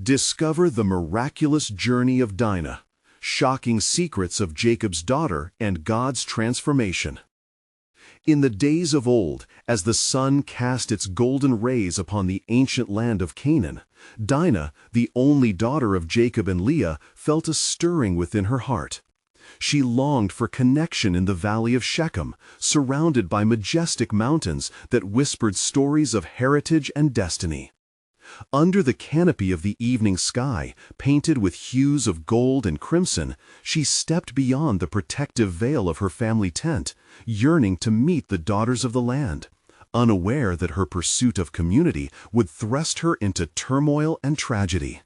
Discover the miraculous journey of Dinah, shocking secrets of Jacob's daughter and God's transformation. In the days of old, as the sun cast its golden rays upon the ancient land of Canaan, Dinah, the only daughter of Jacob and Leah, felt a stirring within her heart. She longed for connection in the valley of Shechem, surrounded by majestic mountains that whispered stories of heritage and destiny. Under the canopy of the evening sky, painted with hues of gold and crimson, she stepped beyond the protective veil of her family tent, yearning to meet the daughters of the land, unaware that her pursuit of community would thrust her into turmoil and tragedy.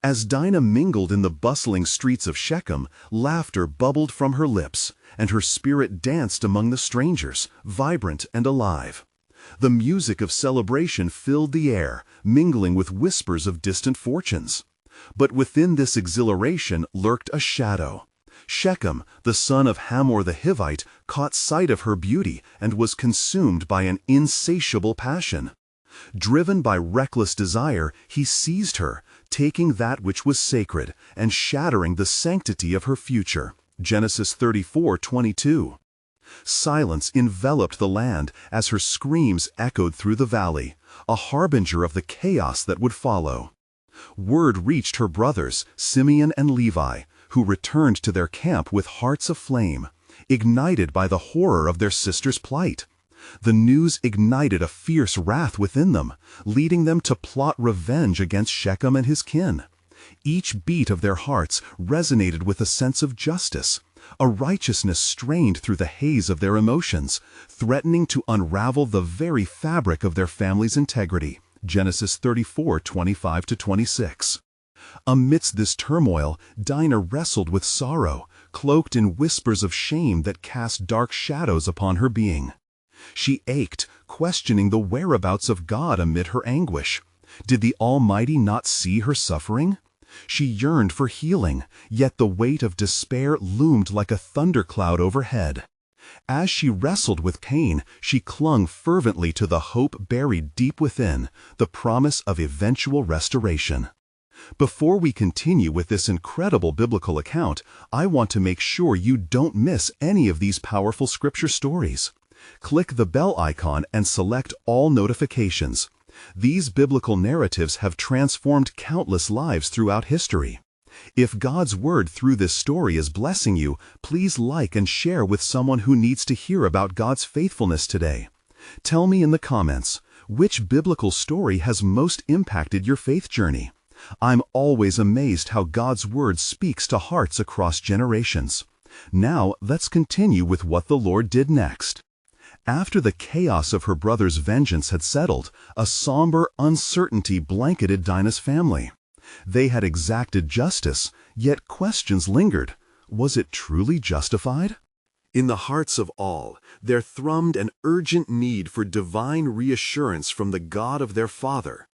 As Dinah mingled in the bustling streets of Shechem, laughter bubbled from her lips, and her spirit danced among the strangers, vibrant and alive. The music of celebration filled the air, mingling with whispers of distant fortunes. But within this exhilaration lurked a shadow. Shechem, the son of Hamor the Hivite, caught sight of her beauty and was consumed by an insatiable passion. Driven by reckless desire, he seized her, taking that which was sacred and shattering the sanctity of her future. Genesis 34:22. Silence enveloped the land as her screams echoed through the valley, a harbinger of the chaos that would follow. Word reached her brothers, Simeon and Levi, who returned to their camp with hearts aflame, ignited by the horror of their sister's plight. The news ignited a fierce wrath within them, leading them to plot revenge against Shechem and his kin. Each beat of their hearts resonated with a sense of justice. A righteousness strained through the haze of their emotions, threatening to unravel the very fabric of their family's integrity. Genesis 34:25-26. Amidst this turmoil, Dinah wrestled with sorrow, cloaked in whispers of shame that cast dark shadows upon her being. She ached, questioning the whereabouts of God amid her anguish. Did the Almighty not see her suffering? She yearned for healing, yet the weight of despair loomed like a thundercloud overhead. As she wrestled with pain, she clung fervently to the hope buried deep within, the promise of eventual restoration. Before we continue with this incredible biblical account, I want to make sure you don't miss any of these powerful scripture stories. Click the bell icon and select all notifications. These biblical narratives have transformed countless lives throughout history. If God's word through this story is blessing you, please like and share with someone who needs to hear about God's faithfulness today. Tell me in the comments, which biblical story has most impacted your faith journey? I'm always amazed how God's word speaks to hearts across generations. Now, let's continue with what the Lord did next. After the chaos of her brother's vengeance had settled, a somber uncertainty blanketed Dinah's family. They had exacted justice, yet questions lingered. Was it truly justified? In the hearts of all, there thrummed an urgent need for divine reassurance from the God of their father.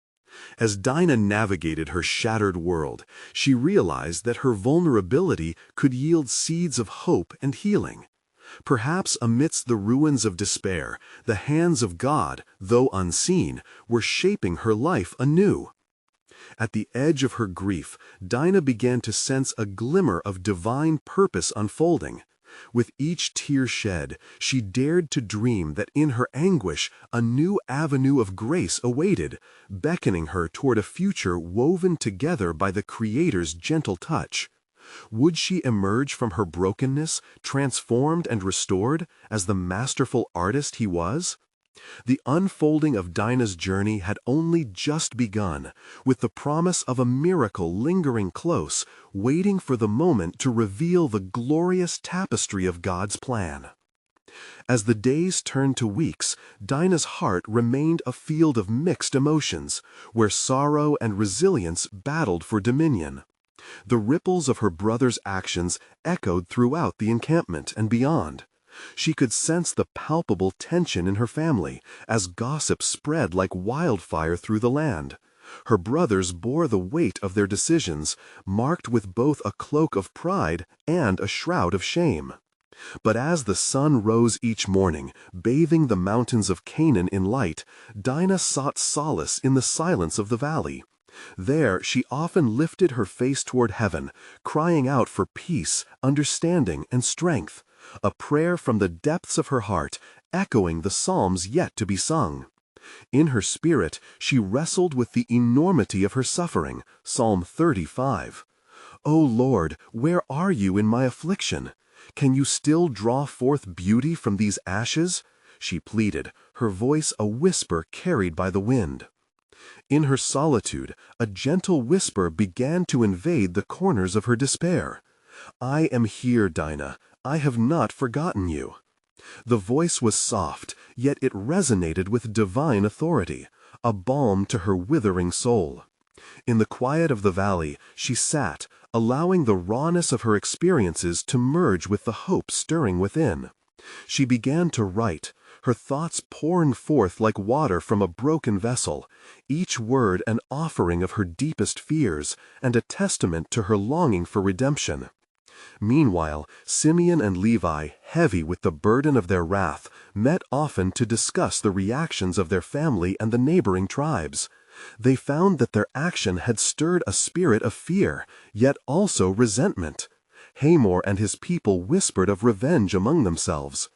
As Dinah navigated her shattered world, she realized that her vulnerability could yield seeds of hope and healing. Perhaps amidst the ruins of despair, the hands of God, though unseen, were shaping her life anew. At the edge of her grief, Dinah began to sense a glimmer of divine purpose unfolding. With each tear shed, she dared to dream that in her anguish, a new avenue of grace awaited, beckoning her toward a future woven together by the Creator's gentle touch. Would she emerge from her brokenness, transformed and restored, as the masterful artist he was? The unfolding of Dinah's journey had only just begun, with the promise of a miracle lingering close, waiting for the moment to reveal the glorious tapestry of God's plan. As the days turned to weeks, Dinah's heart remained a field of mixed emotions, where sorrow and resilience battled for dominion. The ripples of her brother's actions echoed throughout the encampment and beyond. She could sense the palpable tension in her family as gossip spread like wildfire through the land. Her brothers bore the weight of their decisions, marked with both a cloak of pride and a shroud of shame. But as the sun rose each morning, bathing the mountains of Canaan in light, Dinah sought solace in the silence of the valley. There she often lifted her face toward heaven, crying out for peace, understanding, and strength, a prayer from the depths of her heart, echoing the psalms yet to be sung. In her spirit, she wrestled with the enormity of her suffering, Psalm 35. "O Lord, where are you in my affliction? Can you still draw forth beauty from these ashes?" she pleaded, her voice a whisper carried by the wind. In her solitude, a gentle whisper began to invade the corners of her despair. "I am here, Dinah. I have not forgotten you." The voice was soft, yet it resonated with divine authority, a balm to her withering soul. In the quiet of the valley, she sat, allowing the rawness of her experiences to merge with the hope stirring within. She began to write, her thoughts pouring forth like water from a broken vessel, each word an offering of her deepest fears and a testament to her longing for redemption. Meanwhile, Simeon and Levi, heavy with the burden of their wrath, met often to discuss the reactions of their family and the neighboring tribes. They found that their action had stirred a spirit of fear, yet also resentment. Hamor and his people whispered of revenge among themselves.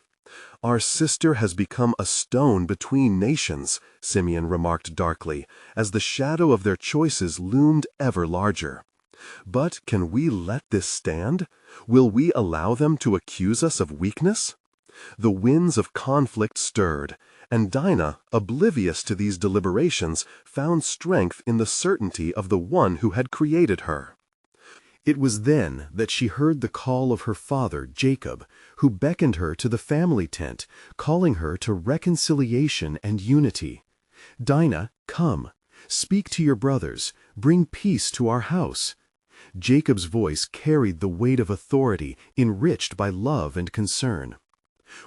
"Our sister has become a stone between nations," Simeon remarked darkly, as the shadow of their choices loomed ever larger. "But can we let this stand? Will we allow them to accuse us of weakness?" The winds of conflict stirred, and Dinah, oblivious to these deliberations, found strength in the certainty of the one who had created her. It was then that she heard the call of her father, Jacob, who beckoned her to the family tent, calling her to reconciliation and unity. "Dinah, come. Speak to your brothers. Bring peace to our house." Jacob's voice carried the weight of authority, enriched by love and concern.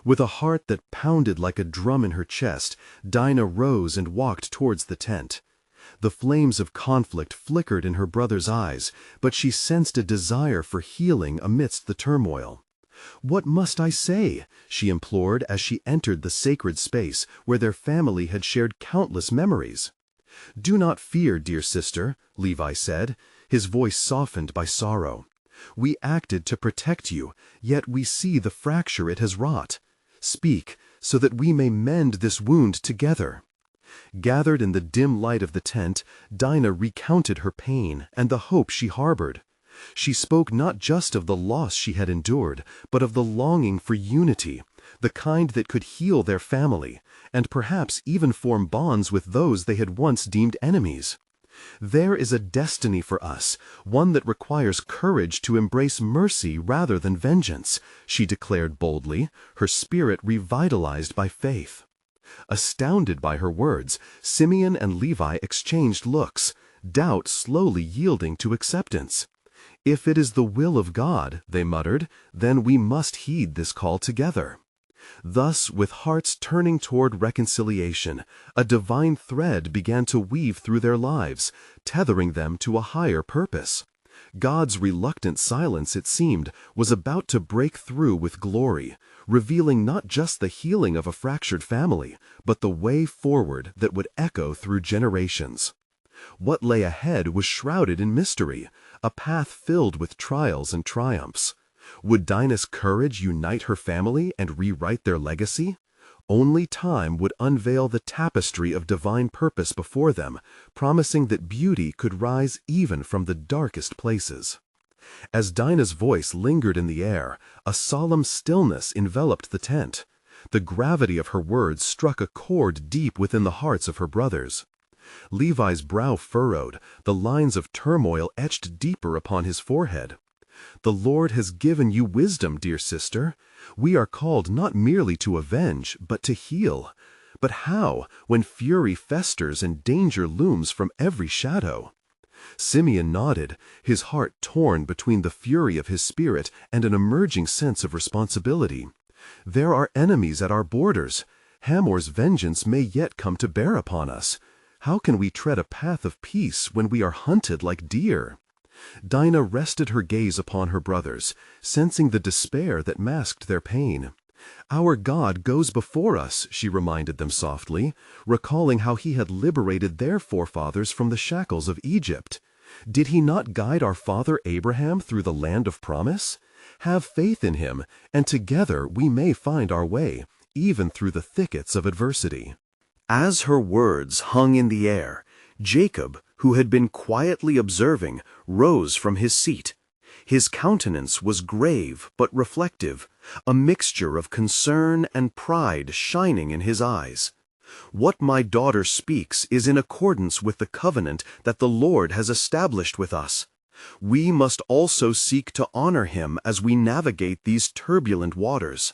With a heart that pounded like a drum in her chest, Dinah rose and walked towards the tent. The flames of conflict flickered in her brother's eyes, but she sensed a desire for healing amidst the turmoil. "What must I say?" she implored as she entered the sacred space where their family had shared countless memories. "Do not fear, dear sister," Levi said, his voice softened by sorrow. "We acted to protect you, yet we see the fracture it has wrought. Speak, so that we may mend this wound together." Gathered in the dim light of the tent, Dinah recounted her pain and the hope she harbored. She spoke not just of the loss she had endured, but of the longing for unity, the kind that could heal their family, and perhaps even form bonds with those they had once deemed enemies. "There is a destiny for us, one that requires courage to embrace mercy rather than vengeance," she declared boldly, her spirit revitalized by faith. Astounded by her words, Simeon and Levi exchanged looks, doubt slowly yielding to acceptance. "If it is the will of God," they muttered, "then we must heed this call together." Thus, with hearts turning toward reconciliation, a divine thread began to weave through their lives, tethering them to a higher purpose. God's reluctant silence, it seemed, was about to break through with glory, revealing not just the healing of a fractured family, but the way forward that would echo through generations. What lay ahead was shrouded in mystery, a path filled with trials and triumphs. Would Dinah's courage unite her family and rewrite their legacy? Only time would unveil the tapestry of divine purpose before them, promising that beauty could rise even from the darkest places. As Dinah's voice lingered in the air, a solemn stillness enveloped the tent. The gravity of her words struck a chord deep within the hearts of her brothers. Levi's brow furrowed, the lines of turmoil etched deeper upon his forehead. "The Lord has given you wisdom, dear sister. We are called not merely to avenge, but to heal. But how, when fury festers and danger looms from every shadow?" Simeon nodded, his heart torn between the fury of his spirit and an emerging sense of responsibility. "There are enemies at our borders. Hamor's vengeance may yet come to bear upon us. How can we tread a path of peace when we are hunted like deer?" Dinah rested her gaze upon her brothers, sensing the despair that masked their pain. "Our God goes before us," she reminded them softly, recalling how he had liberated their forefathers from the shackles of Egypt. "Did he not guide our father Abraham through the land of promise? Have faith in him, and together we may find our way, even through the thickets of adversity." As her words hung in the air, Jacob, who had been quietly observing, rose from his seat. His countenance was grave but reflective, a mixture of concern and pride shining in his eyes. "What my daughter speaks is in accordance with the covenant that the Lord has established with us. We must also seek to honor him as we navigate these turbulent waters."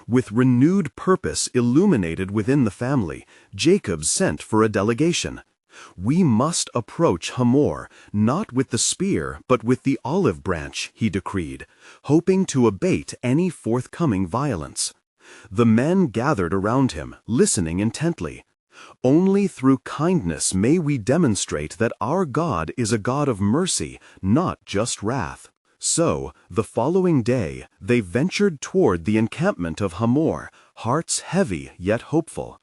With renewed purpose illuminated within the family, Jacob sent for a delegation. "We must approach Hamor, not with the spear, but with the olive branch," he decreed, hoping to abate any forthcoming violence. The men gathered around him, listening intently. "Only through kindness may we demonstrate that our God is a God of mercy, not just wrath." So, the following day, they ventured toward the encampment of Hamor, hearts heavy yet hopeful.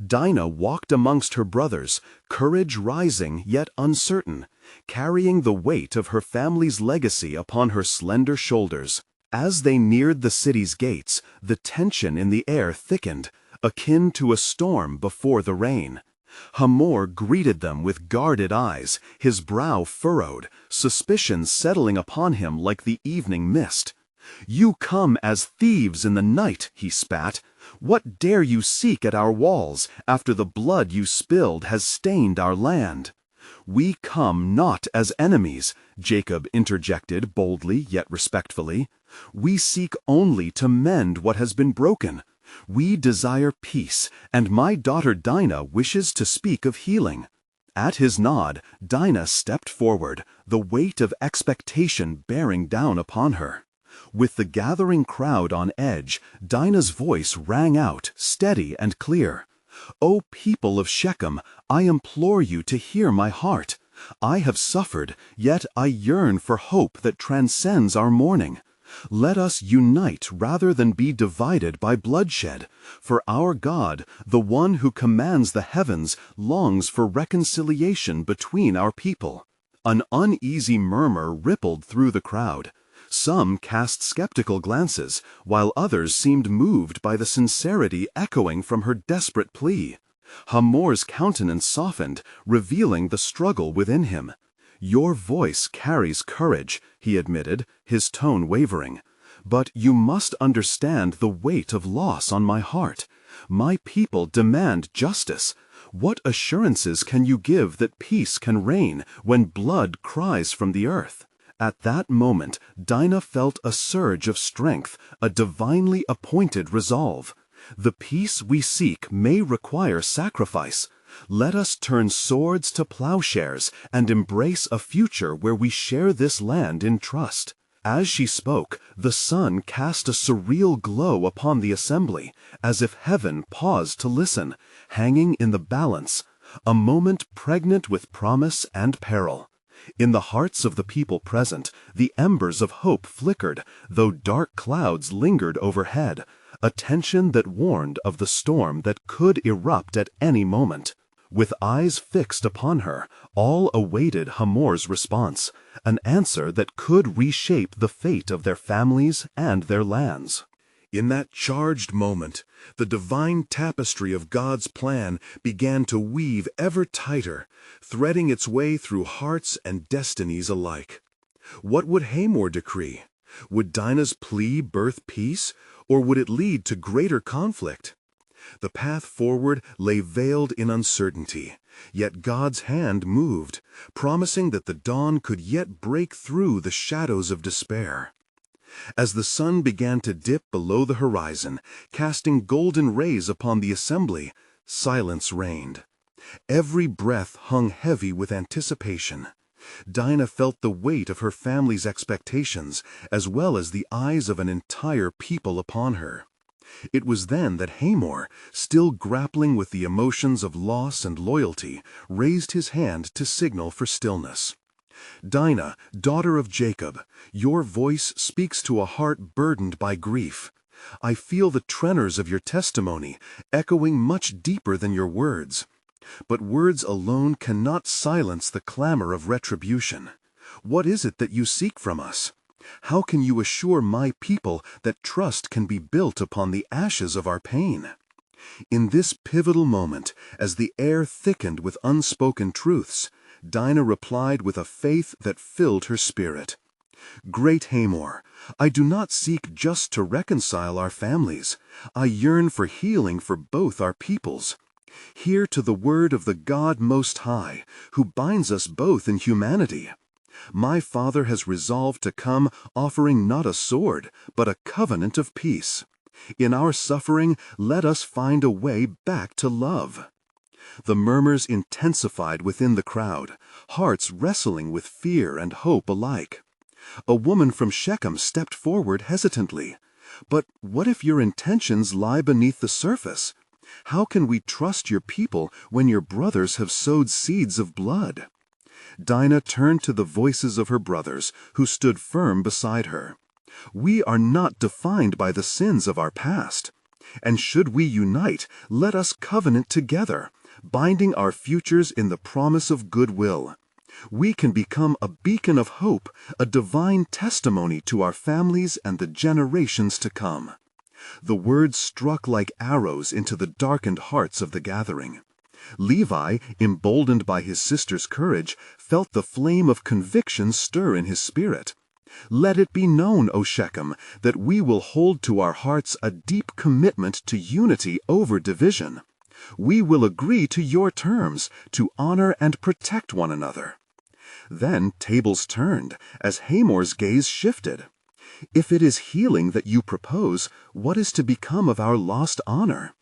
Dinah walked amongst her brothers, courage rising yet uncertain, carrying the weight of her family's legacy upon her slender shoulders. As they neared the city's gates, the tension in the air thickened, akin to a storm before the rain. Hamor greeted them with guarded eyes, his brow furrowed, suspicion settling upon him like the evening mist. "You come as thieves in the night," he spat. "What dare you seek at our walls, after the blood you spilled has stained our land?" "We come not as enemies," Jacob interjected boldly yet respectfully. "We seek only to mend what has been broken. We desire peace, and my daughter Dinah wishes to speak of healing." At his nod, Dinah stepped forward, the weight of expectation bearing down upon her. With the gathering crowd on edge, Dinah's voice rang out, steady and clear. "O people of Shechem, I implore you to hear my heart. I have suffered, yet I yearn for hope that transcends our mourning. Let us unite rather than be divided by bloodshed, for our God, the one who commands the heavens, longs for reconciliation between our people." An uneasy murmur rippled through the crowd. Some cast skeptical glances, while others seemed moved by the sincerity echoing from her desperate plea. Hamor's countenance softened, revealing the struggle within him. "Your voice carries courage," he admitted, his tone wavering. "But you must understand the weight of loss on my heart. My people demand justice. What assurances can you give that peace can reign when blood cries from the earth?" At that moment, Dinah felt a surge of strength, a divinely appointed resolve. "The peace we seek may require sacrifice. Let us turn swords to plowshares and embrace a future where we share this land in trust." As she spoke, the sun cast a surreal glow upon the assembly, as if heaven paused to listen, hanging in the balance, a moment pregnant with promise and peril. In the hearts of the people present, the embers of hope flickered, though dark clouds lingered overhead, a tension that warned of the storm that could erupt at any moment. With eyes fixed upon her, all awaited Hamor's response, an answer that could reshape the fate of their families and their lands. In that charged moment, the divine tapestry of God's plan began to weave ever tighter, threading its way through hearts and destinies alike. What would Hamor decree? Would Dinah's plea birth peace, or would it lead to greater conflict? The path forward lay veiled in uncertainty, yet God's hand moved, promising that the dawn could yet break through the shadows of despair. As the sun began to dip below the horizon, casting golden rays upon the assembly, silence reigned. Every breath hung heavy with anticipation. Dinah felt the weight of her family's expectations, as well as the eyes of an entire people upon her. It was then that Hamor, still grappling with the emotions of loss and loyalty, raised his hand to signal for stillness. "Dinah, daughter of Jacob, your voice speaks to a heart burdened by grief. I feel the tenors of your testimony, echoing much deeper than your words. But words alone cannot silence the clamor of retribution. What is it that you seek from us? How can you assure my people that trust can be built upon the ashes of our pain? In this pivotal moment, as the air thickened with unspoken truths, Dinah replied with a faith that filled her spirit. Great Hamor, I do not seek just to reconcile our families. I yearn for healing for both our peoples. Hear to the word of the God Most High, who binds us both in humanity. My father has resolved to come offering not a sword, but a covenant of peace. In our suffering, let us find a way back to love. The murmurs intensified within the crowd, hearts wrestling with fear and hope alike. A woman from Shechem stepped forward hesitantly. But what if your intentions lie beneath the surface? How can we trust your people when your brothers have sowed seeds of blood? Dinah turned to the voices of her brothers, who stood firm beside her. We are not defined by the sins of our past. And should we unite, let us covenant together, binding our futures in the promise of goodwill. We can become a beacon of hope, a divine testimony to our families and the generations to come. The words struck like arrows into the darkened hearts of the gathering. Levi, emboldened by his sister's courage, felt the flame of conviction stir in his spirit. Let it be known, O Shechem, that we will hold to our hearts a deep commitment to unity over division. We will agree to your terms, to honor and protect one another. Then tables turned, as Hamor's gaze shifted. If it is healing that you propose, what is to become of our lost honor?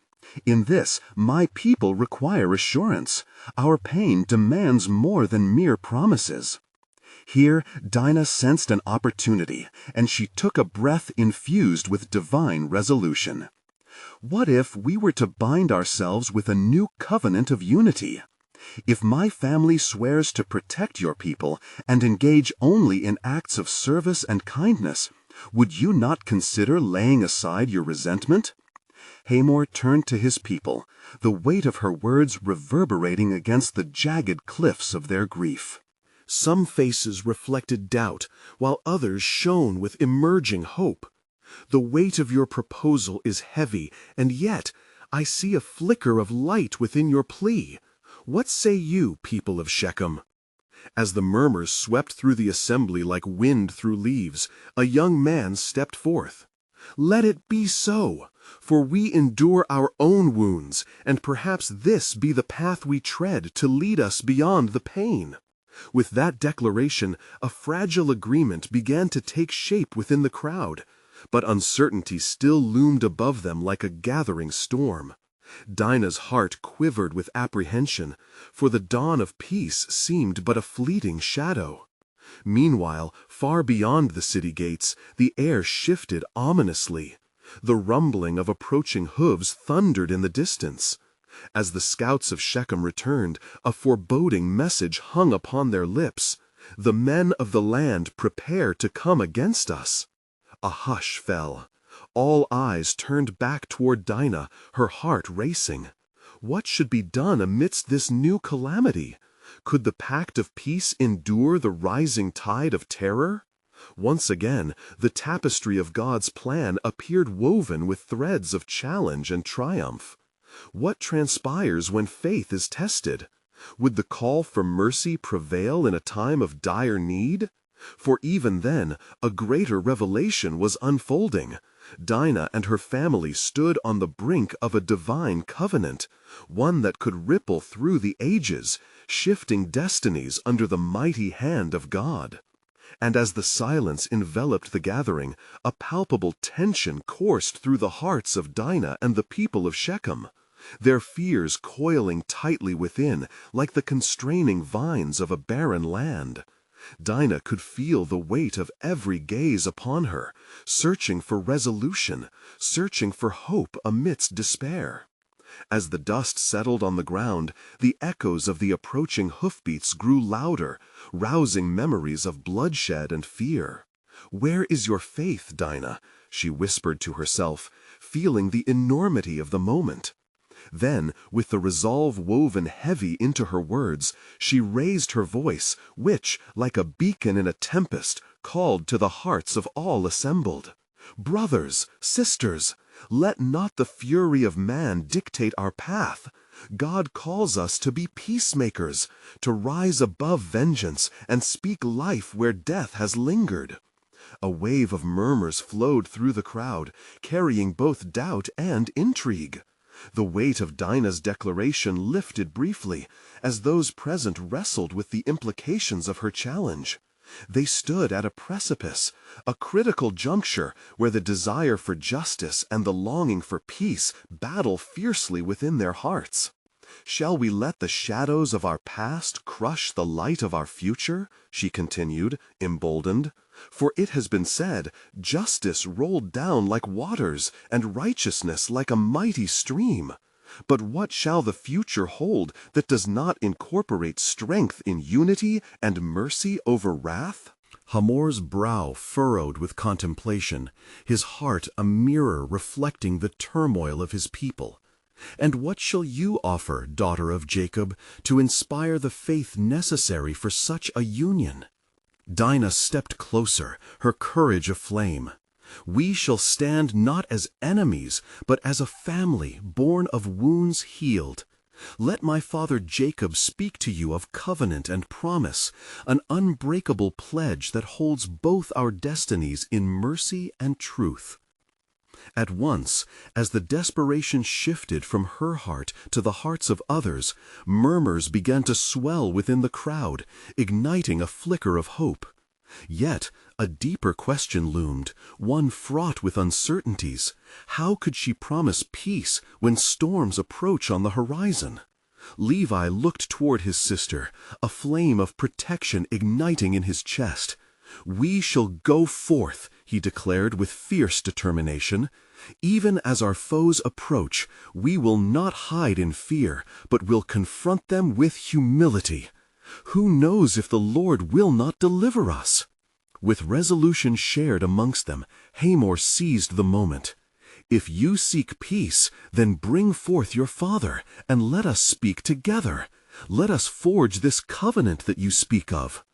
In this, my people require assurance. Our pain demands more than mere promises. Here, Dinah sensed an opportunity, and she took a breath infused with divine resolution. What if we were to bind ourselves with a new covenant of unity? If my family swears to protect your people and engage only in acts of service and kindness, would you not consider laying aside your resentment? Hamor turned to his people, the weight of her words reverberating against the jagged cliffs of their grief. Some faces reflected doubt, while others shone with emerging hope. The weight of your proposal is heavy, and yet I see a flicker of light within your plea. What say you, people of Shechem? As the murmurs swept through the assembly like wind through leaves, a young man stepped forth. Let it be so, for we endure our own wounds, and perhaps this be the path we tread to lead us beyond the pain. With that declaration, a fragile agreement began to take shape within the crowd, but uncertainty still loomed above them like a gathering storm. Dinah's heart quivered with apprehension, for the dawn of peace seemed but a fleeting shadow. Meanwhile, far beyond the city gates, the air shifted ominously. The rumbling of approaching hooves thundered in the distance. As the scouts of Shechem returned, a foreboding message hung upon their lips. The men of the land prepare to come against us. A hush fell. All eyes turned back toward Dinah, her heart racing. What should be done amidst this new calamity? Could the pact of peace endure the rising tide of terror? Once again, the tapestry of God's plan appeared woven with threads of challenge and triumph. What transpires when faith is tested? Would the call for mercy prevail in a time of dire need? For even then, a greater revelation was unfolding. Dinah and her family stood on the brink of a divine covenant, one that could ripple through the ages, shifting destinies under the mighty hand of God. And as the silence enveloped the gathering, a palpable tension coursed through the hearts of Dinah and the people of Shechem, their fears coiling tightly within like the constraining vines of a barren land. Dinah could feel the weight of every gaze upon her, searching for resolution, searching for hope amidst despair. As the dust settled on the ground, the echoes of the approaching hoofbeats grew louder, rousing memories of bloodshed and fear. Where is your faith, Dinah? she whispered to herself, feeling the enormity of the moment. Then, with the resolve woven heavy into her words, she raised her voice, which, like a beacon in a tempest, called to the hearts of all assembled. "Brothers, sisters, let not the fury of man dictate our path. God calls us to be peacemakers, to rise above vengeance and speak life where death has lingered." A wave of murmurs flowed through the crowd, carrying both doubt and intrigue. The weight of Dinah's declaration lifted briefly, as those present wrestled with the implications of her challenge. They stood at a precipice, a critical juncture where the desire for justice and the longing for peace battle fiercely within their hearts. "Shall we let the shadows of our past crush the light of our future?" she continued, emboldened. "For it has been said, justice rolled down like waters, and righteousness like a mighty stream. But what shall the future hold that does not incorporate strength in unity and mercy over wrath?" Hamor's brow furrowed with contemplation, his heart a mirror reflecting the turmoil of his people. "And what shall you offer, daughter of Jacob, to inspire the faith necessary for such a union?" Dinah stepped closer, her courage aflame. "We shall stand not as enemies, but as a family born of wounds healed. Let my father Jacob speak to you of covenant and promise, an unbreakable pledge that holds both our destinies in mercy and truth." At once, as the desperation shifted from her heart to the hearts of others, murmurs began to swell within the crowd, igniting a flicker of hope. Yet a deeper question loomed, one fraught with uncertainties. How could she promise peace when storms approach on the horizon? Levi looked toward his sister, a flame of protection igniting in his chest. "We shall go forth," he declared with fierce determination. "Even as our foes approach, we will not hide in fear, but will confront them with humility. Who knows if the Lord will not deliver us?" With resolution shared amongst them, Hamor seized the moment. "If you seek peace, then bring forth your father, and let us speak together. Let us forge this covenant that you speak of."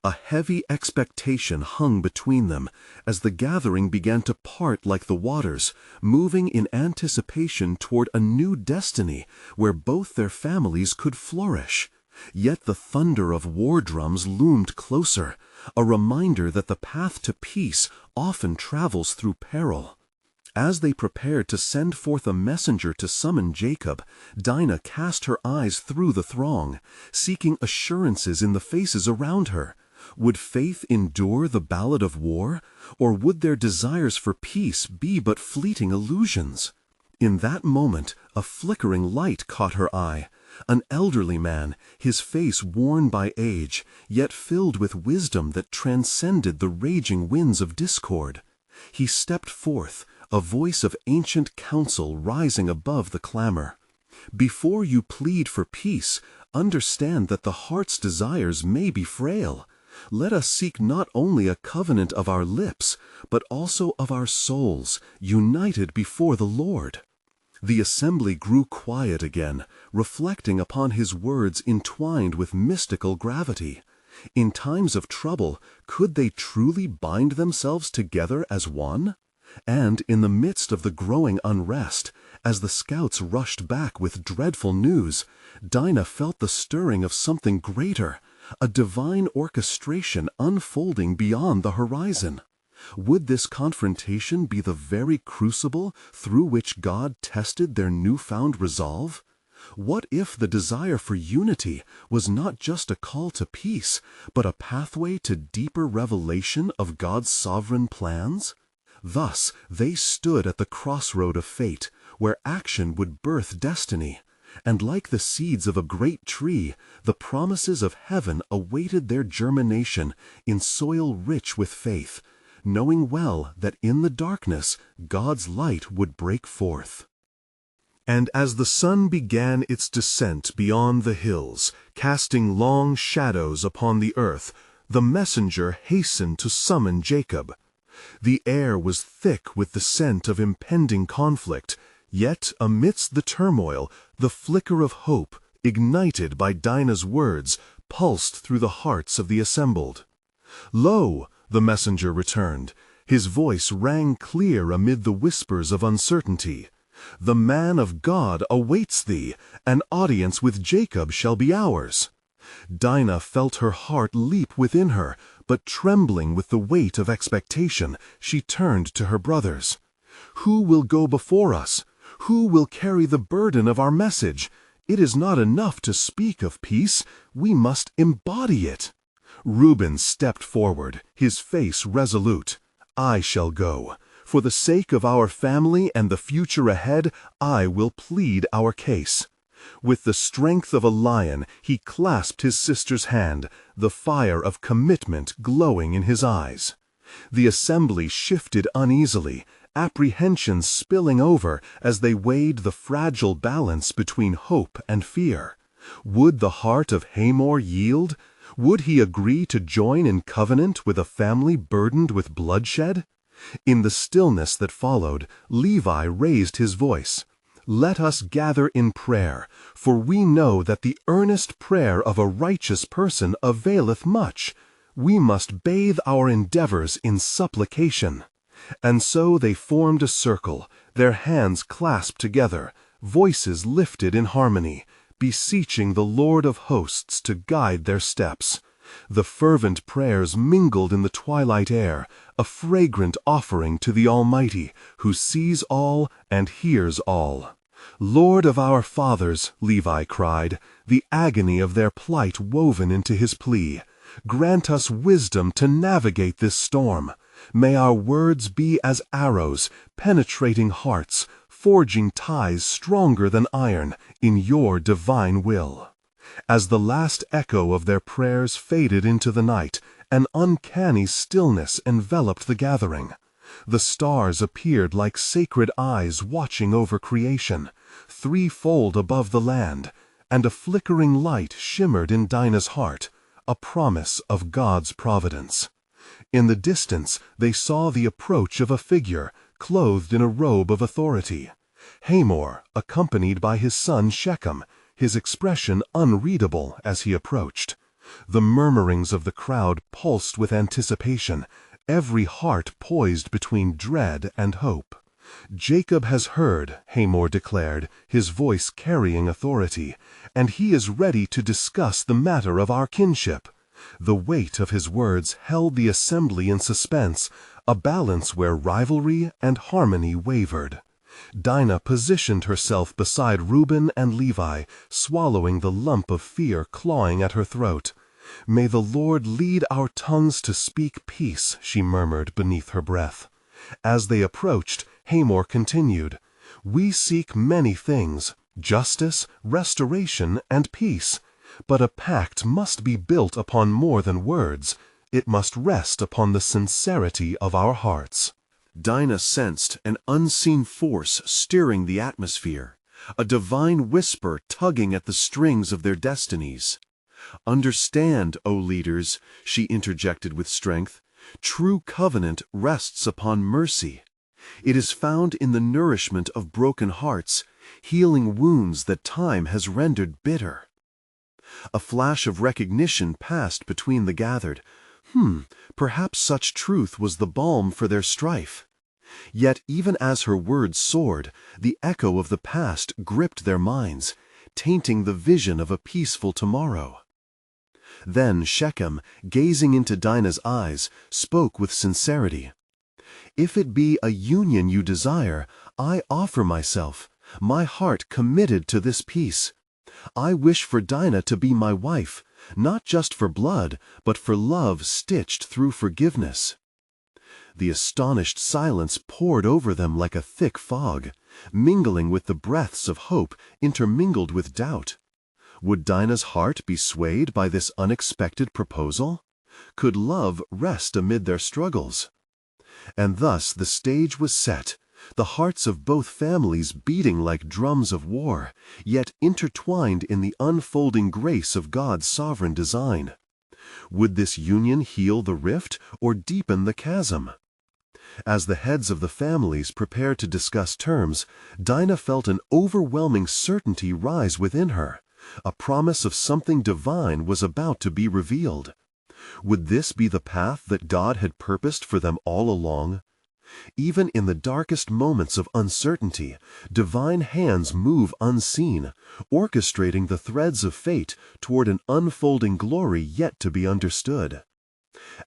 A heavy expectation hung between them, as the gathering began to part like the waters, moving in anticipation toward a new destiny where both their families could flourish. Yet the thunder of war drums loomed closer, a reminder that the path to peace often travels through peril. As they prepared to send forth a messenger to summon Jacob, Dinah cast her eyes through the throng, seeking assurances in the faces around her. Would faith endure the ballad of war, or would their desires for peace be but fleeting illusions? In that moment, a flickering light caught her eye. An elderly man, his face worn by age, yet filled with wisdom that transcended the raging winds of discord. He stepped forth, a voice of ancient counsel rising above the clamor. "Before you plead for peace, understand that the heart's desires may be frail. Let us seek not only a covenant of our lips, but also of our souls, united before the Lord." The assembly grew quiet again, reflecting upon his words entwined with mystical gravity. In times of trouble, could they truly bind themselves together as one? And in the midst of the growing unrest, as the scouts rushed back with dreadful news, Dinah felt the stirring of something greater, a divine orchestration unfolding beyond the horizon. Would this confrontation be the very crucible through which God tested their newfound resolve? What if the desire for unity was not just a call to peace, but a pathway to deeper revelation of God's sovereign plans? Thus they stood at the crossroad of fate, where action would birth destiny, and like the seeds of a great tree, the promises of heaven awaited their germination in soil rich with faith, knowing well that in the darkness God's light would break forth. And as the sun began its descent beyond the hills, casting long shadows upon the earth, the messenger hastened to summon Jacob. The air was thick with the scent of impending conflict, yet amidst the turmoil, the flicker of hope, ignited by Dinah's words, pulsed through the hearts of the assembled. "Lo," the messenger returned. His voice rang clear amid the whispers of uncertainty. "The man of God awaits thee. An audience with Jacob shall be ours." Dinah felt her heart leap within her, but trembling with the weight of expectation, she turned to her brothers. "Who will go before us? Who will carry the burden of our message? It is not enough to speak of peace, we must embody it." Reuben stepped forward, his face resolute. "I shall go. For the sake of our family and the future ahead, I will plead our case." With the strength of a lion, he clasped his sister's hand, the fire of commitment glowing in his eyes. The assembly shifted uneasily, apprehension spilling over as they weighed the fragile balance between hope and fear. Would the heart of Hamor yield? Would he agree to join in covenant with a family burdened with bloodshed? In the stillness that followed, Levi raised his voice. "Let us gather in prayer, for we know that the earnest prayer of a righteous person availeth much. We must bathe our endeavors in supplication." And so they formed a circle, their hands clasped together, voices lifted in harmony, beseeching the Lord of hosts to guide their steps. The fervent prayers mingled in the twilight air, a fragrant offering to the Almighty, who sees all and hears all. "Lord of our fathers," Levi cried, the agony of their plight woven into his plea, "grant us wisdom to navigate this storm. May our words be as arrows, penetrating hearts, forging ties stronger than iron in your divine will." As the last echo of their prayers faded into the night, an uncanny stillness enveloped the gathering. The stars appeared like sacred eyes watching over creation, threefold above the land, and a flickering light shimmered in Dinah's heart, a promise of God's providence. In the distance they saw the approach of a figure, clothed in a robe of authority. Hamor, accompanied by his son Shechem, his expression unreadable as he approached. The murmurings of the crowd pulsed with anticipation, every heart poised between dread and hope. "Jacob has heard," Hamor declared, his voice carrying authority, "and he is ready to discuss the matter of our kinship." The weight of his words held the assembly in suspense, a balance where rivalry and harmony wavered. Dinah positioned herself beside Reuben and Levi, swallowing the lump of fear clawing at her throat. "May the Lord lead our tongues to speak peace," she murmured beneath her breath. As they approached, Hamor continued, "We seek many things, justice, restoration, and peace. But a pact must be built upon more than words. It must rest upon the sincerity of our hearts." Dinah sensed an unseen force stirring the atmosphere, a divine whisper tugging at the strings of their destinies. "Understand, O leaders," she interjected with strength, "true covenant rests upon mercy. It is found in the nourishment of broken hearts, healing wounds that time has rendered bitter." A flash of recognition passed between the gathered. Perhaps such truth was the balm for their strife. Yet even as her words soared, the echo of the past gripped their minds, tainting the vision of a peaceful tomorrow. Then Shechem, gazing into Dinah's eyes, spoke with sincerity. "If it be a union you desire, I offer myself, my heart committed to this peace. I wish for Dinah to be my wife, not just for blood, but for love stitched through forgiveness." The astonished silence poured over them like a thick fog, mingling with the breaths of hope intermingled with doubt. Would Dinah's heart be swayed by this unexpected proposal? Could love rest amid their struggles? And thus the stage was set, the hearts of both families beating like drums of war, yet intertwined in the unfolding grace of God's sovereign design. Would this union heal the rift or deepen the chasm? As the heads of the families prepared to discuss terms, Dinah felt an overwhelming certainty rise within her. A promise of something divine was about to be revealed. Would this be the path that God had purposed for them all along? Even in the darkest moments of uncertainty, divine hands move unseen, orchestrating the threads of fate toward an unfolding glory yet to be understood.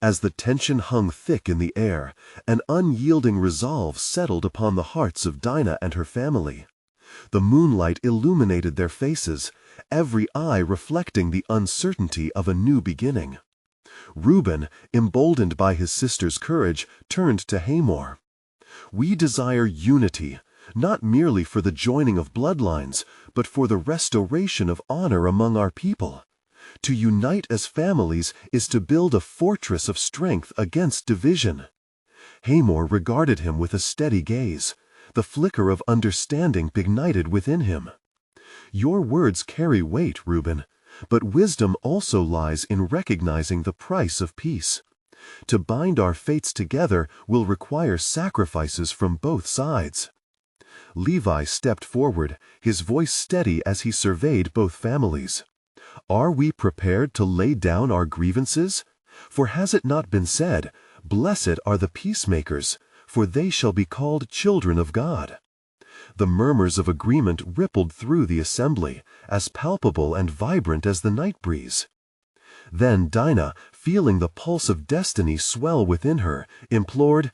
As the tension hung thick in the air, an unyielding resolve settled upon the hearts of Dinah and her family. The moonlight illuminated their faces, every eye reflecting the uncertainty of a new beginning. Reuben, emboldened by his sister's courage, turned to Hamor. "We desire unity, not merely for the joining of bloodlines, but for the restoration of honor among our people. To unite as families is to build a fortress of strength against division." Hamor regarded him with a steady gaze. The flicker of understanding ignited within him. "Your words carry weight, Reuben, but wisdom also lies in recognizing the price of peace. To bind our fates together will require sacrifices from both sides." Levi stepped forward, his voice steady as he surveyed both families. "Are we prepared to lay down our grievances? For has it not been said, 'Blessed are the peacemakers, for they shall be called children of God'?" The murmurs of agreement rippled through the assembly, as palpable and vibrant as the night breeze. Then Dinah, feeling the pulse of destiny swell within her, implored,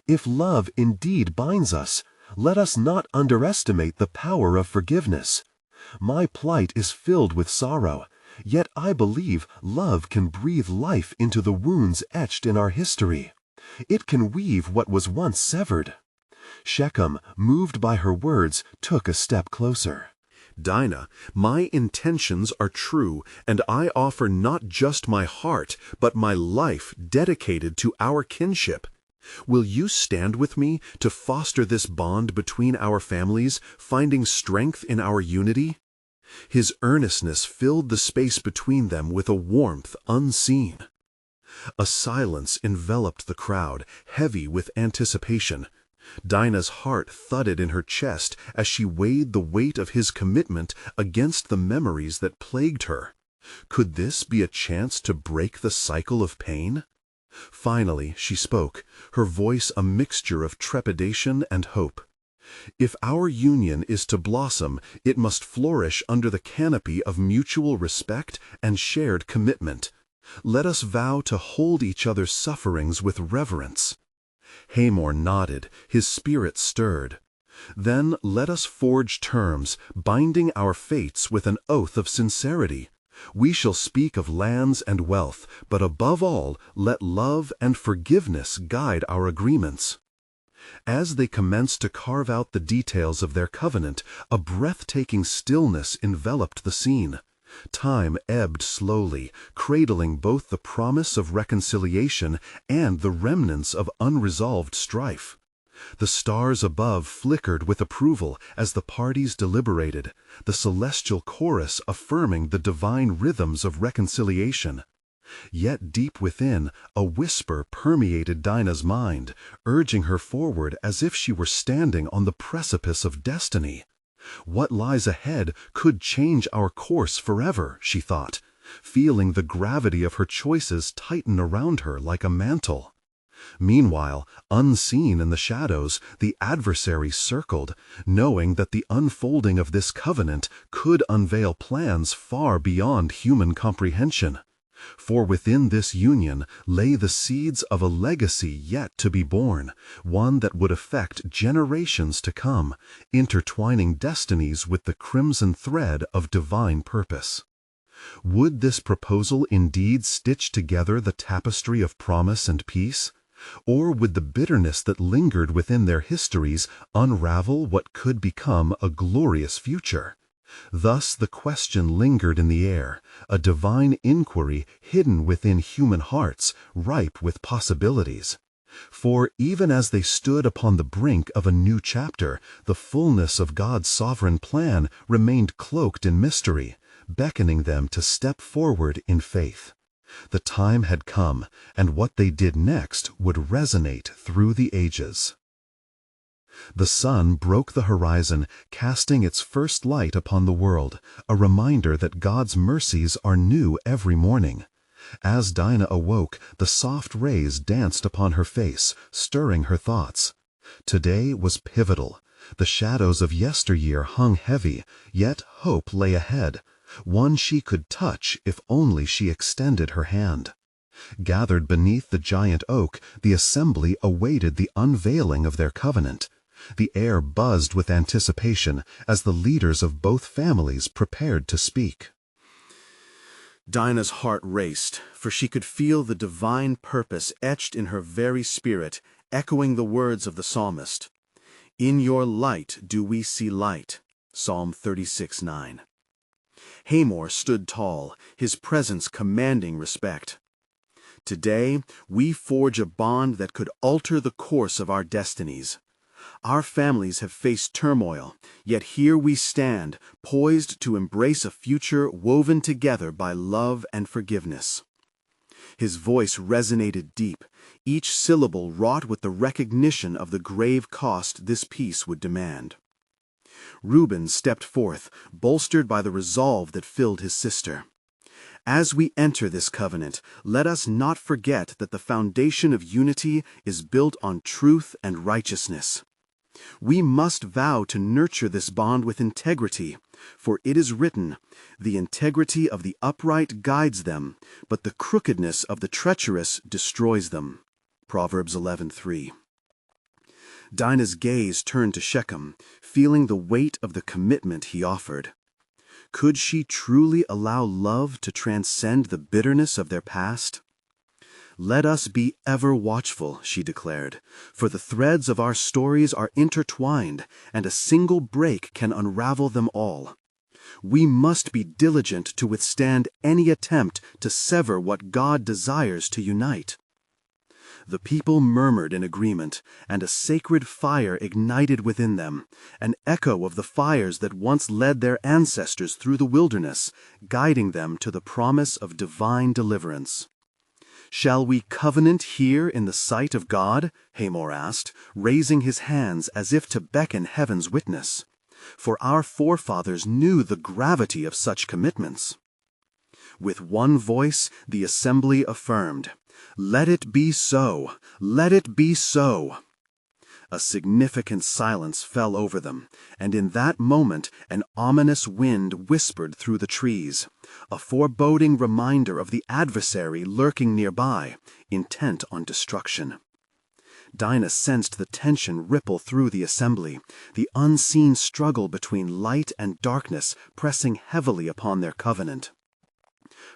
"If love indeed binds us, let us not underestimate the power of forgiveness. My plight is filled with sorrow, yet I believe love can breathe life into the wounds etched in our history. It can weave what was once severed." Shechem, moved by her words, took a step closer. "Dinah, my intentions are true, and I offer not just my heart, but my life dedicated to our kinship. Will you stand with me to foster this bond between our families, finding strength in our unity?" His earnestness filled the space between them with a warmth unseen. A silence enveloped the crowd, heavy with anticipation. Dinah's heart thudded in her chest as she weighed the weight of his commitment against the memories that plagued her. Could this be a chance to break the cycle of pain? Finally, she spoke, her voice a mixture of trepidation and hope. "If our union is to blossom, it must flourish under the canopy of mutual respect and shared commitment. Let us vow to hold each other's sufferings with reverence." Hamor nodded, his spirit stirred. "Then let us forge terms, binding our fates with an oath of sincerity. We shall speak of lands and wealth, but above all, let love and forgiveness guide our agreements." As they commenced to carve out the details of their covenant, a breathtaking stillness enveloped the scene. Time ebbed slowly, cradling both the promise of reconciliation and the remnants of unresolved strife. The stars above flickered with approval as the parties deliberated, the celestial chorus affirming the divine rhythms of reconciliation. Yet deep within, a whisper permeated Dinah's mind, urging her forward as if she were standing on the precipice of destiny. What lies ahead could change our course forever, she thought, feeling the gravity of her choices tighten around her like a mantle. Meanwhile, unseen in the shadows, the adversary circled, knowing that the unfolding of this covenant could unveil plans far beyond human comprehension. For within this union lay the seeds of a legacy yet to be born, one that would affect generations to come, intertwining destinies with the crimson thread of divine purpose. Would this proposal indeed stitch together the tapestry of promise and peace? Or would the bitterness that lingered within their histories unravel what could become a glorious future? Thus the question lingered in the air, a divine inquiry hidden within human hearts, ripe with possibilities. For even as they stood upon the brink of a new chapter, the fullness of God's sovereign plan remained cloaked in mystery, beckoning them to step forward in faith. The time had come, and what they did next would resonate through the ages. The sun broke the horizon, casting its first light upon the world, a reminder that God's mercies are new every morning. As Dinah awoke, the soft rays danced upon her face, stirring her thoughts. Today was pivotal. The shadows of yesteryear hung heavy, yet hope lay ahead, one she could touch if only she extended her hand. Gathered beneath the giant oak, the assembly awaited the unveiling of their covenant. The air buzzed with anticipation as the leaders of both families prepared to speak. Dinah's heart raced, for she could feel the divine purpose etched in her very spirit, echoing the words of the psalmist. "In your light do we see light." Psalm 36:9. Hamor stood tall, his presence commanding respect. Today, we forge a bond that could alter the course of our destinies. Our families have faced turmoil, yet here we stand, poised to embrace a future woven together by love and forgiveness. His voice resonated deep, each syllable wrought with the recognition of the grave cost this peace would demand. Reuben stepped forth, bolstered by the resolve that filled his sister. As we enter this covenant, let us not forget that the foundation of unity is built on truth and righteousness. We must vow to nurture this bond with integrity, for it is written, "The integrity of the upright guides them, but the crookedness of the treacherous destroys them." Proverbs 11:3. Dinah's gaze turned to Shechem, feeling the weight of the commitment he offered. Could she truly allow love to transcend the bitterness of their past? "Let us be ever watchful," she declared, "for the threads of our stories are intertwined, and a single break can unravel them all. We must be diligent to withstand any attempt to sever what God desires to unite." The people murmured in agreement, and a sacred fire ignited within them, an echo of the fires that once led their ancestors through the wilderness, guiding them to the promise of divine deliverance. "Shall we covenant here in the sight of God?" Hamor asked, raising his hands as if to beckon heaven's witness. For our forefathers knew the gravity of such commitments. With one voice, the assembly affirmed, "Let it be so! Let it be so!" A significant silence fell over them, and in that moment an ominous wind whispered through the trees, a foreboding reminder of the adversary lurking nearby, intent on destruction. Dinah sensed the tension ripple through the assembly, the unseen struggle between light and darkness pressing heavily upon their covenant.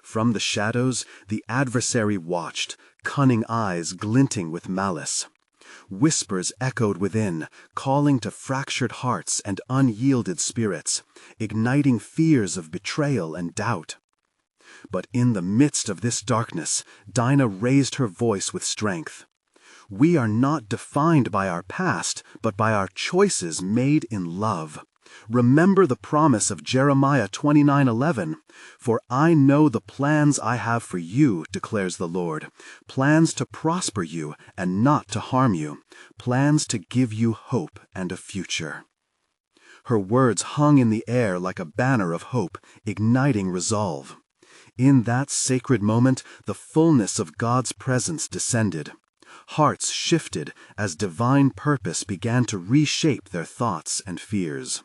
From the shadows, the adversary watched, cunning eyes glinting with malice. Whispers echoed within, calling to fractured hearts and unyielded spirits, igniting fears of betrayal and doubt. But in the midst of this darkness, Dinah raised her voice with strength. "We are not defined by our past, but by our choices made in love. Remember the promise of Jeremiah 29:11, "For I know the plans I have for you, declares the Lord, plans to prosper you and not to harm you, plans to give you hope and a future." Her words hung in the air like a banner of hope, igniting resolve. In that sacred moment, the fullness of God's presence descended. Hearts shifted as divine purpose began to reshape their thoughts and fears.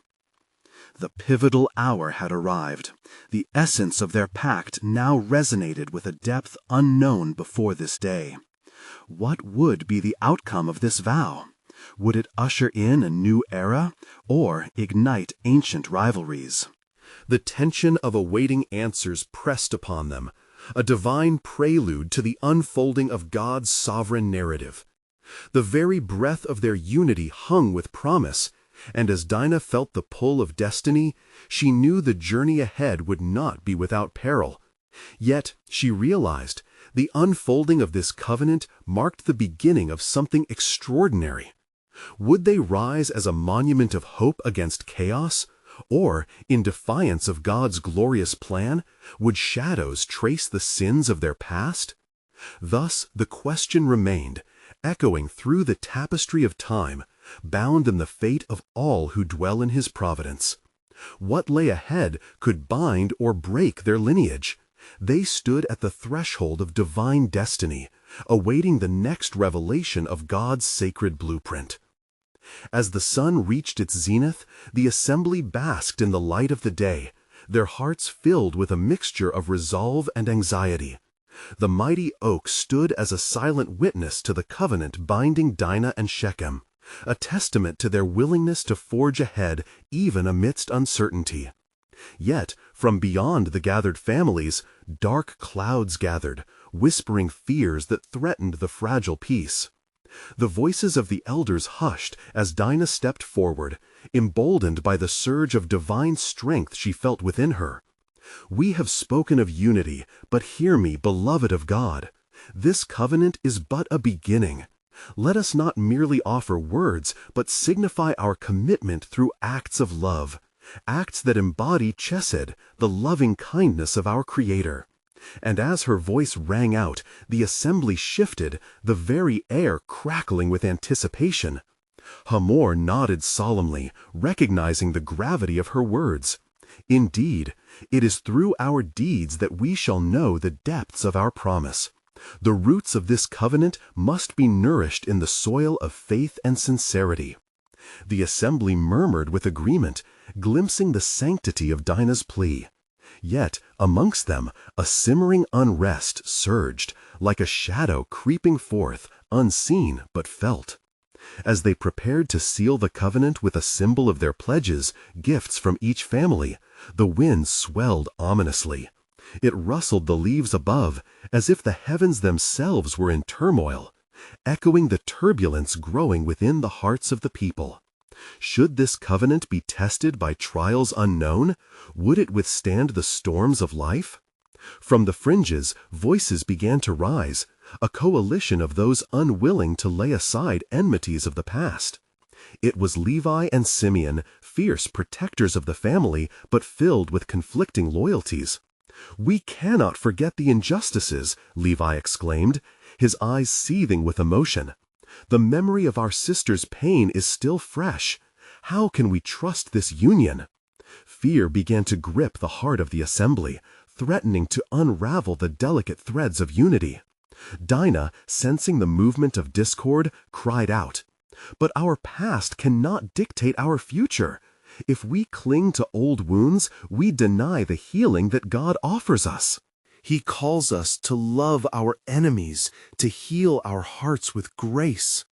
The pivotal hour had arrived. The essence of their pact now resonated with a depth unknown before this day. What would be the outcome of this vow? Would it usher in a new era, or ignite ancient rivalries? The tension of awaiting answers pressed upon them, a divine prelude to the unfolding of God's sovereign narrative. The very breath of their unity hung with promise, and as Dinah felt the pull of destiny, she knew the journey ahead would not be without peril. Yet, she realized, the unfolding of this covenant marked the beginning of something extraordinary. Would they rise as a monument of hope against chaos, Or, in defiance of God's glorious plan, would shadows trace the sins of their past? Thus, the question remained, echoing through the tapestry of time, bound in the fate of all who dwell in His providence. What lay ahead could bind or break their lineage. They stood at the threshold of divine destiny, awaiting the next revelation of God's sacred blueprint. As the sun reached its zenith, the assembly basked in the light of the day, their hearts filled with a mixture of resolve and anxiety. The mighty oak stood as a silent witness to the covenant binding Dinah and Shechem, a testament to their willingness to forge ahead even amidst uncertainty. Yet, from beyond the gathered families, dark clouds gathered, whispering fears that threatened the fragile peace. The voices of the elders hushed as Dinah stepped forward, emboldened by the surge of divine strength she felt within her. "We have spoken of unity, but hear me, beloved of God. This covenant is but a beginning. Let us not merely offer words, but signify our commitment through acts of love, acts that embody chesed, the loving kindness of our Creator." And as her voice rang out, the assembly shifted, the very air crackling with anticipation. Hamor nodded solemnly, recognizing the gravity of her words. Indeed, it is through our deeds that we shall know the depths of our promise. The roots of this covenant must be nourished in the soil of faith and sincerity. The assembly murmured with agreement, glimpsing the sanctity of Dinah's plea. Yet, amongst them, a simmering unrest surged, like a shadow creeping forth, unseen but felt. As they prepared to seal the covenant with a symbol of their pledges, gifts from each family, the wind swelled ominously. It rustled the leaves above, as if the heavens themselves were in turmoil, echoing the turbulence growing within the hearts of the people. Should this covenant be tested by trials unknown? Would it withstand the storms of life? From the fringes, voices began to rise, a coalition of those unwilling to lay aside enmities of the past. It was Levi and Simeon, fierce protectors of the family, but filled with conflicting loyalties. "We cannot forget the injustices," Levi exclaimed, his eyes seething with emotion. "The memory of our sister's pain is still fresh. How can we trust this union?" Fear began to grip the heart of the assembly, threatening to unravel the delicate threads of unity. Dinah, sensing the movement of discord, cried out, "But our past cannot dictate our future. If we cling to old wounds, we deny the healing that God offers us. He calls us to love our enemies, to heal our hearts with grace."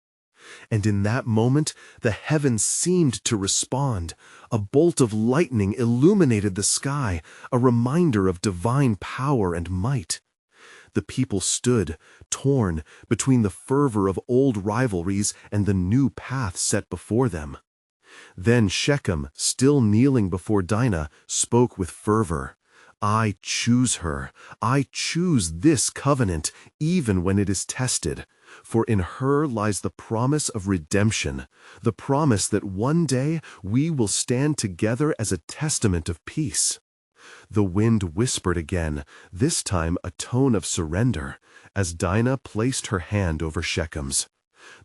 And in that moment, the heavens seemed to respond. A bolt of lightning illuminated the sky, a reminder of divine power and might. The people stood, torn between the fervor of old rivalries and the new path set before them. Then Shechem, still kneeling before Dinah, spoke with fervor. "I choose her. I choose this covenant, even when it is tested. For in her lies the promise of redemption, the promise that one day we will stand together as a testament of peace." The wind whispered again, this time a tone of surrender, as Dinah placed her hand over Shechem's.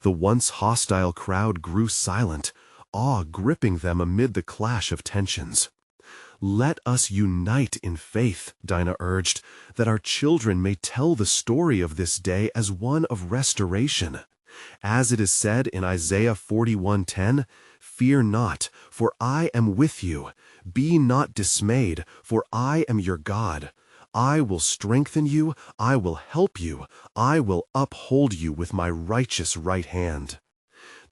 The once hostile crowd grew silent, awe gripping them amid the clash of tensions. "Let us unite in faith," Dinah urged, "that our children may tell the story of this day as one of restoration. As it is said in Isaiah 41:10, 'Fear not, for I am with you. Be not dismayed, for I am your God. I will strengthen you, I will help you, I will uphold you with my righteous right hand.'"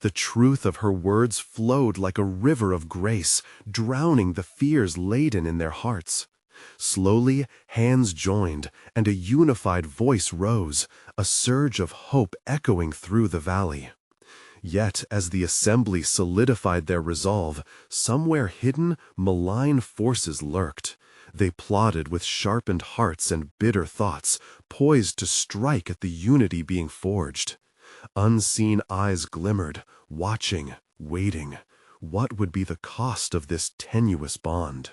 The truth of her words flowed like a river of grace, drowning the fears laden in their hearts. Slowly, hands joined, and a unified voice rose, a surge of hope echoing through the valley. Yet, as the assembly solidified their resolve, somewhere hidden, malign forces lurked. They plotted with sharpened hearts and bitter thoughts, poised to strike at the unity being forged. Unseen eyes glimmered, watching, waiting. What would be the cost of this tenuous bond?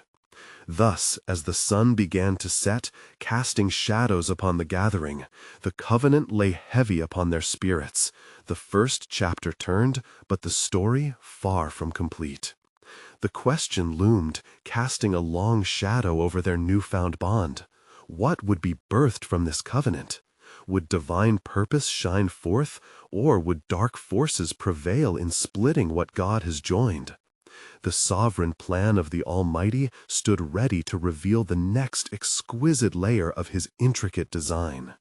Thus, as the sun began to set, casting shadows upon the gathering, the covenant lay heavy upon their spirits. The first chapter turned, but the story far from complete. The question loomed, casting a long shadow over their newfound bond. What would be birthed from this covenant? Would divine purpose shine forth, or would dark forces prevail in splitting what God has joined? The sovereign plan of the Almighty stood ready to reveal the next exquisite layer of His intricate design.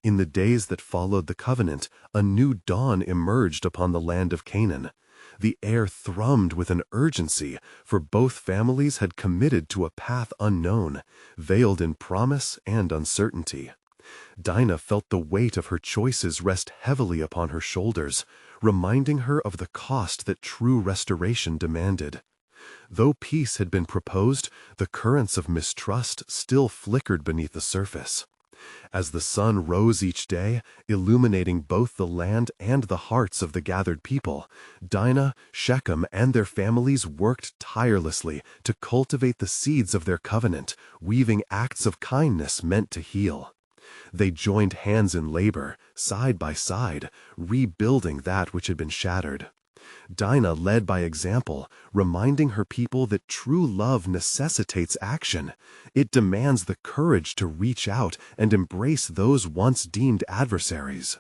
In the days that followed the covenant, a new dawn emerged upon the land of Canaan. The air thrummed with an urgency, for both families had committed to a path unknown, veiled in promise and uncertainty. Dinah felt the weight of her choices rest heavily upon her shoulders, reminding her of the cost that true restoration demanded. Though peace had been proposed, the currents of mistrust still flickered beneath the surface. As the sun rose each day, illuminating both the land and the hearts of the gathered people, Dinah, Shechem, and their families worked tirelessly to cultivate the seeds of their covenant, weaving acts of kindness meant to heal. They joined hands in labor, side by side, rebuilding that which had been shattered. Dinah led by example, reminding her people that true love necessitates action. It demands the courage to reach out and embrace those once deemed adversaries.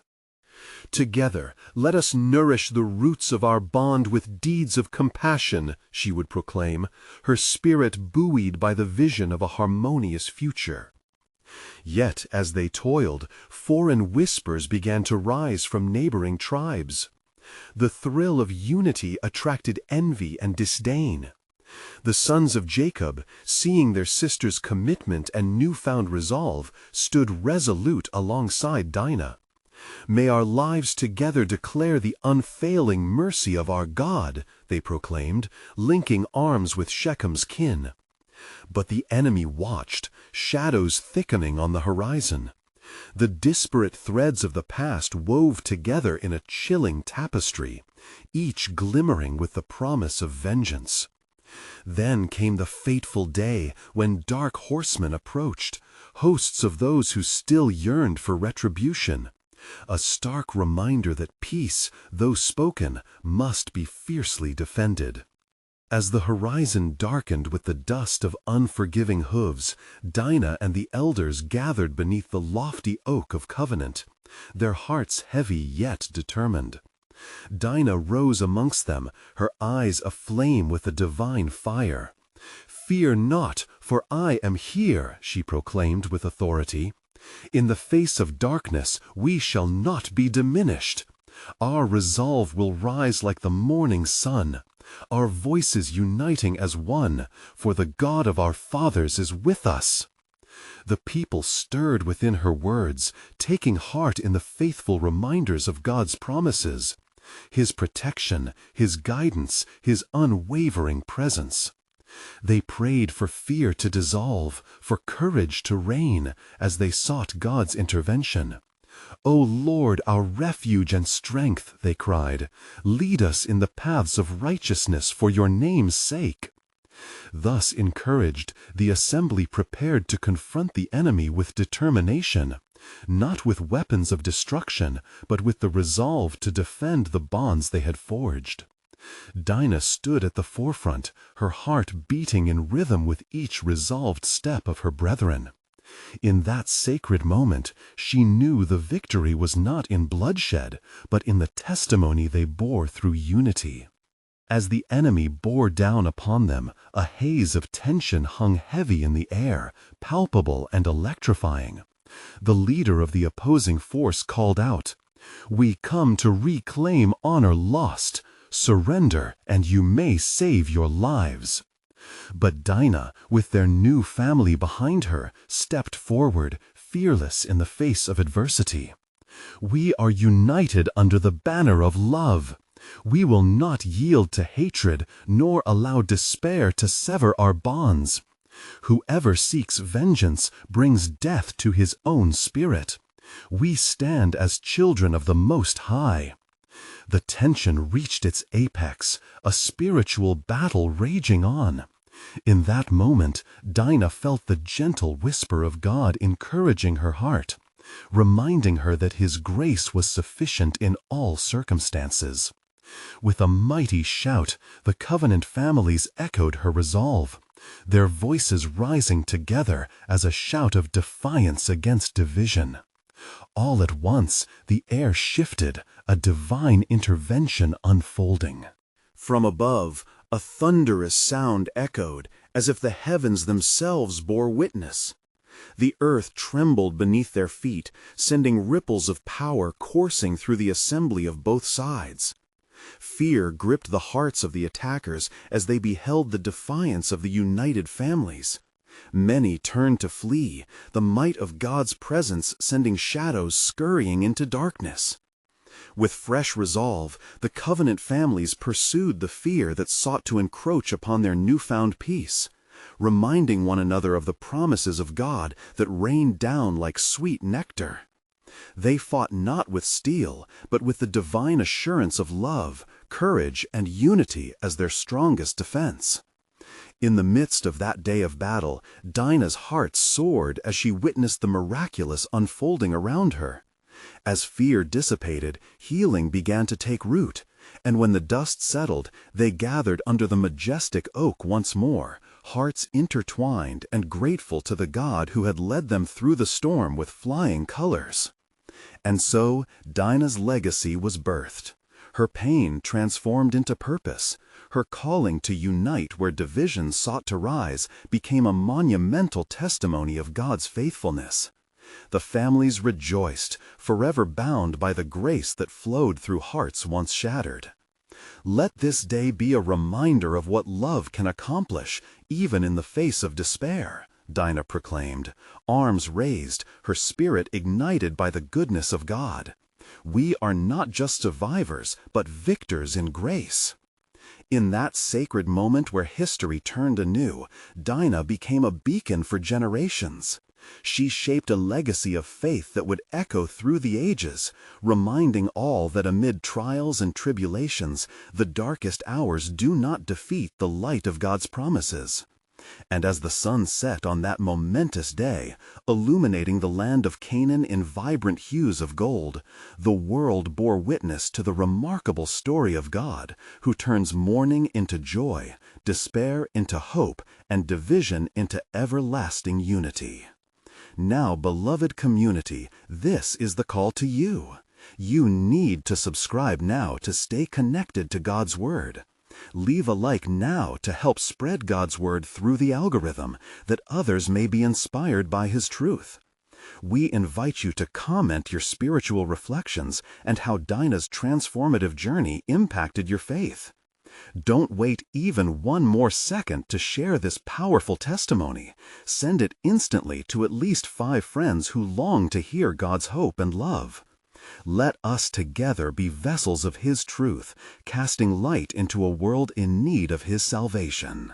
"Together, let us nourish the roots of our bond with deeds of compassion," she would proclaim, her spirit buoyed by the vision of a harmonious future. Yet, as they toiled, foreign whispers began to rise from neighboring tribes. The thrill of unity attracted envy and disdain. The sons of Jacob, seeing their sister's commitment and newfound resolve, stood resolute alongside Dinah. "May our lives together declare the unfailing mercy of our God," they proclaimed, linking arms with Shechem's kin. But the enemy watched, shadows thickening on the horizon. The disparate threads of the past wove together in a chilling tapestry, each glimmering with the promise of vengeance. Then came the fateful day when dark horsemen approached, hosts of those who still yearned for retribution. A stark reminder that peace, though spoken, must be fiercely defended. As the horizon darkened with the dust of unforgiving hooves, Dinah and the elders gathered beneath the lofty oak of covenant, their hearts heavy yet determined. Dinah rose amongst them, her eyes aflame with a divine fire. "Fear not, for I am here," she proclaimed with authority. "In the face of darkness we shall not be diminished. Our resolve will rise like the morning sun, our voices uniting as one, for the God of our fathers is with us." The people stirred within her words, taking heart in the faithful reminders of God's promises, His protection, His guidance, His unwavering presence. They prayed for fear to dissolve, for courage to reign, as they sought God's intervention. "O Lord, our refuge and strength," they cried, "lead us in the paths of righteousness for your name's sake." Thus encouraged, the assembly prepared to confront the enemy with determination, not with weapons of destruction, but with the resolve to defend the bonds they had forged. Dinah stood at the forefront, her heart beating in rhythm with each resolved step of her brethren. In that sacred moment, she knew the victory was not in bloodshed, but in the testimony they bore through unity. As the enemy bore down upon them, a haze of tension hung heavy in the air, palpable and electrifying. The leader of the opposing force called out, "We come to reclaim honor lost. Surrender, and you may save your lives." But Dinah, with their new family behind her, stepped forward, fearless in the face of adversity. "We are united under the banner of love. We will not yield to hatred, nor allow despair to sever our bonds. Whoever seeks vengeance brings death to his own spirit. We stand as children of the Most High." The tension reached its apex, a spiritual battle raging on. In that moment, Dinah felt the gentle whisper of God encouraging her heart, reminding her that His grace was sufficient in all circumstances. With a mighty shout, the covenant families echoed her resolve, their voices rising together as a shout of defiance against division. All at once, the air shifted, a divine intervention unfolding. From above, a thunderous sound echoed, as if the heavens themselves bore witness. The earth trembled beneath their feet, sending ripples of power coursing through the assembly of both sides. Fear gripped the hearts of the attackers as they beheld the defiance of the united families. Many turned to flee, the might of God's presence sending shadows scurrying into darkness. With fresh resolve, the covenant families pursued the fear that sought to encroach upon their newfound peace, reminding one another of the promises of God that rained down like sweet nectar. They fought not with steel, but with the divine assurance of love, courage, and unity as their strongest defense. In the midst of that day of battle, Dinah's heart soared as she witnessed the miraculous unfolding around her. As fear dissipated, healing began to take root, and when the dust settled, they gathered under the majestic oak once more, hearts intertwined and grateful to the God who had led them through the storm with flying colors. And so Dinah's legacy was birthed, her pain transformed into purpose. Her calling to unite where division sought to rise became a monumental testimony of God's faithfulness. The families rejoiced, forever bound by the grace that flowed through hearts once shattered. Let this day be a reminder of what love can accomplish, even in the face of despair, Dinah proclaimed, arms raised, her spirit ignited by the goodness of God. We are not just survivors, but victors in grace. In that sacred moment where history turned anew, Dinah became a beacon for generations. She shaped a legacy of faith that would echo through the ages, reminding all that amid trials and tribulations, the darkest hours do not defeat the light of God's promises. And as the sun set on that momentous day, illuminating the land of Canaan in vibrant hues of gold, the world bore witness to the remarkable story of God, who turns mourning into joy, despair into hope, and division into everlasting unity. Now, beloved community, this is the call to you. You need to subscribe now to stay connected to God's Word. Leave a like now to help spread God's Word through the algorithm, that others may be inspired by His truth. We invite you to comment your spiritual reflections and how Dinah's transformative journey impacted your faith. Don't wait even one more second to share this powerful testimony. Send it instantly to at least 5 friends who long to hear God's hope and love. Let us together be vessels of His truth, casting light into a world in need of His salvation.